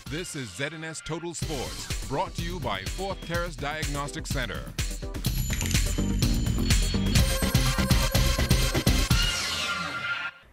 This is ZNS Total Sports, brought to you by Fourth Terrace Diagnostic Center.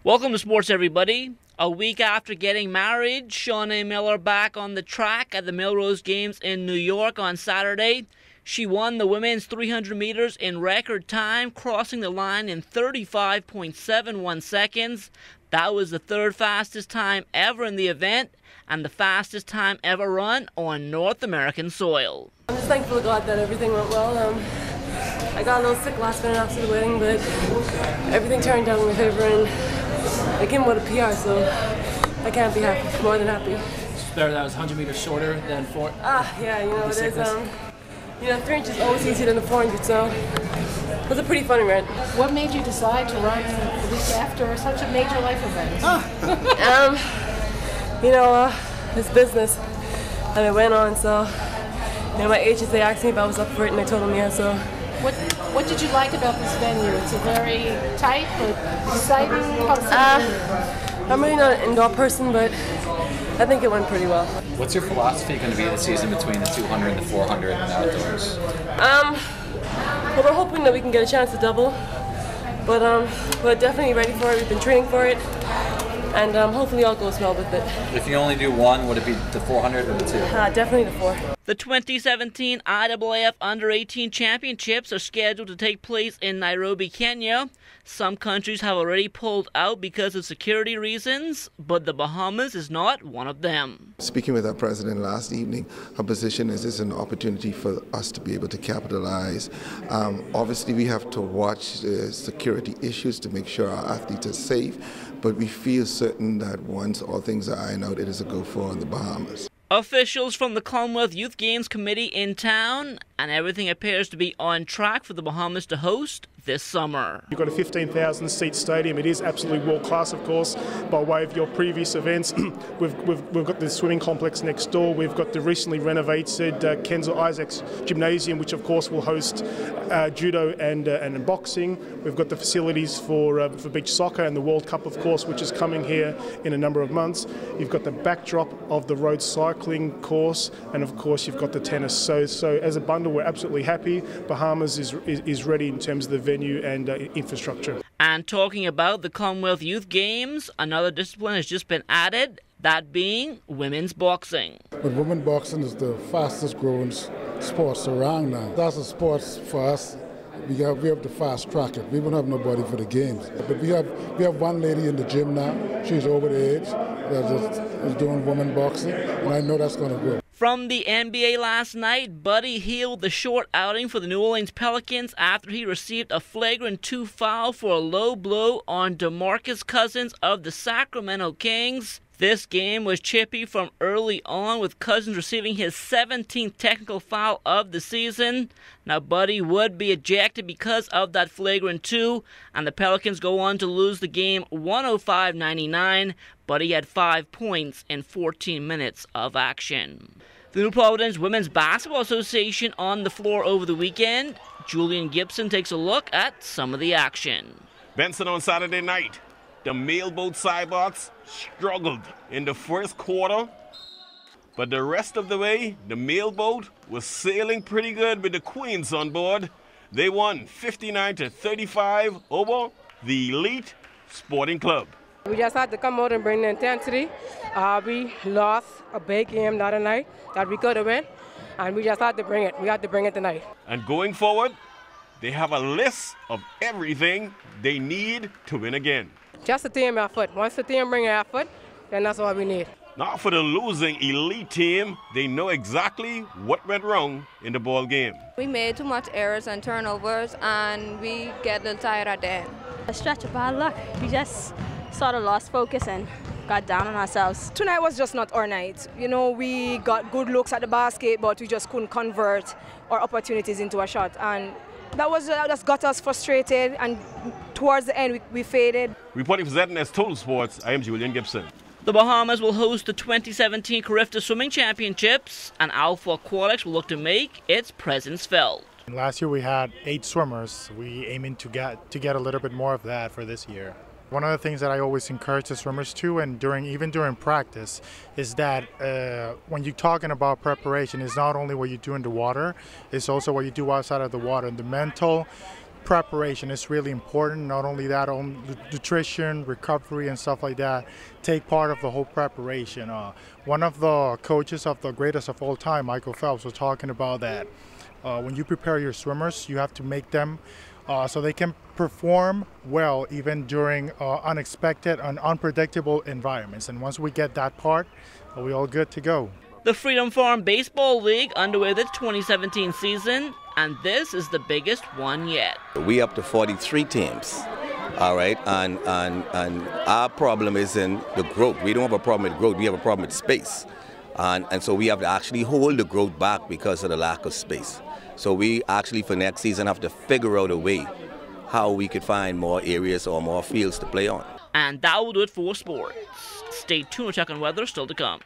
Welcome to sports, everybody. A week after getting married, Shawnee Miller back on the track at the Melrose Games in New York on Saturday. She won the women's 300 meters in record time, crossing the line in 35.71 seconds. That was the third fastest time ever in the event and the fastest time ever run on North American soil. I'm just thankful to God that everything went well. I got a little sick last minute after the wedding, but everything turned out in my favor, and I came with a PR, so I can't be happy, more than happy. That was 100 meters shorter than 4. Yeah, you know, it is. 3 inches always easier than the 400, so it was a pretty funny run. What made you decide to run the week after such a major life event? It's business, and I went on, so my agents, they asked me if I was up for it, and I told them yeah, so. What did you like about this venue? It's a very tight but exciting. I'm really not an indoor person, but I think it went pretty well. What's your philosophy going to be this season between the 200 and the 400 and the outdoors? Well, we're hoping that we can get a chance to double, but we're definitely ready for it. We've been training for it, and hopefully all goes well with it. If you only do one, would it be the 400 or the 2? Definitely the 4. The 2017 IAAF Under-18 Championships are scheduled to take place in Nairobi, Kenya. Some countries have already pulled out because of security reasons, but the Bahamas is not one of them. Speaking with our president last evening, her position is it's an opportunity for us to be able to capitalize. Obviously, we have to watch the security issues to make sure our athletes are safe, but we feel certain that once all things are ironed out, it is a go for the Bahamas. Officials from the Commonwealth Youth Games Committee in town, and everything appears to be on track for the Bahamas to host this summer. You've got a 15,000-seat stadium. It is absolutely world-class, of course, by way of your previous events. We've got the swimming complex next door. We've got the recently renovated Kenzel Isaacs Gymnasium, which, of course, will host judo and boxing. We've got the facilities for beach soccer and the World Cup, of course, which is coming here in a number of months. You've got the backdrop of the road cycling course, and, of course, you've got the tennis. So as a bundle, we're absolutely happy. Bahamas is ready in terms of the venue and infrastructure. And talking about the Commonwealth Youth Games, another discipline has just been added, that being women's boxing. But women's boxing is the fastest growing sports around now. That's a sport for us. We have to fast track it. We won't have nobody for the games. But we have one lady in the gym now. She's over the age that is doing women's boxing, and I know that's going to grow. From the NBA last night, Buddy healed the short outing for the New Orleans Pelicans after he received a flagrant 2 foul for a low blow on DeMarcus Cousins of the Sacramento Kings. This game was chippy from early on, with Cousins receiving his 17th technical foul of the season. Now, Buddy would be ejected because of that flagrant 2, and the Pelicans go on to lose the game 105-99. Buddy had 5 points in 14 minutes of action. The New Providence Women's Basketball Association on the floor over the weekend. Julian Gibson takes a look at some of the action. Benson on Saturday night. The Mailboat Cyborgs struggled in the first quarter, but the rest of the way, the Mailboat was sailing pretty good with the Queens on board. They won 59-35 over the Elite Sporting Club. We just had to come out and bring the intensity. We lost a big game the other night that we could have won, and we just had to bring it. We had to bring it tonight. And going forward, they have a list of everything they need to win again. Just a team effort. Once the team bring effort, then that's all we need. Not for the losing Elite team. They know exactly what went wrong in the ball game. We made too much errors and turnovers, and we get a little tired at the end. A stretch of bad luck. We just sort of lost focus and got down on ourselves. Tonight was just not our night. We got good looks at the basket, but we just couldn't convert our opportunities into a shot. And that just got us frustrated, and towards the end we faded. Reporting for ZNS Total Sports, I am Julian Gibson. The Bahamas will host the 2017 Carifta Swimming Championships, and Alpha Aquatics will look to make its presence felt. Last year we had 8 swimmers. We aiming to get a little bit more of that for this year. One of the things that I always encourage the swimmers to, and even during practice, is that when you're talking about preparation, it's not only what you do in the water, it's also what you do outside of the water. And the mental preparation is really important. Not only that, nutrition, recovery, and stuff like that take part of the whole preparation. One of the coaches of the greatest of all time, Michael Phelps, was talking about that. When you prepare your swimmers, you have to make them so they can perform well even during unexpected and unpredictable environments. And once we get that part, we're all good to go. The Freedom Farm Baseball League underway the 2017 season, and this is the biggest one yet. We up to 43 teams, all right, and our problem is in the growth. We don't have a problem with growth, we have a problem with space. And so we have to actually hold the growth back because of the lack of space. So we actually for next season have to figure out a way how we could find more areas or more fields to play on. And that will do it for sports. Stay tuned to check on weather still to come.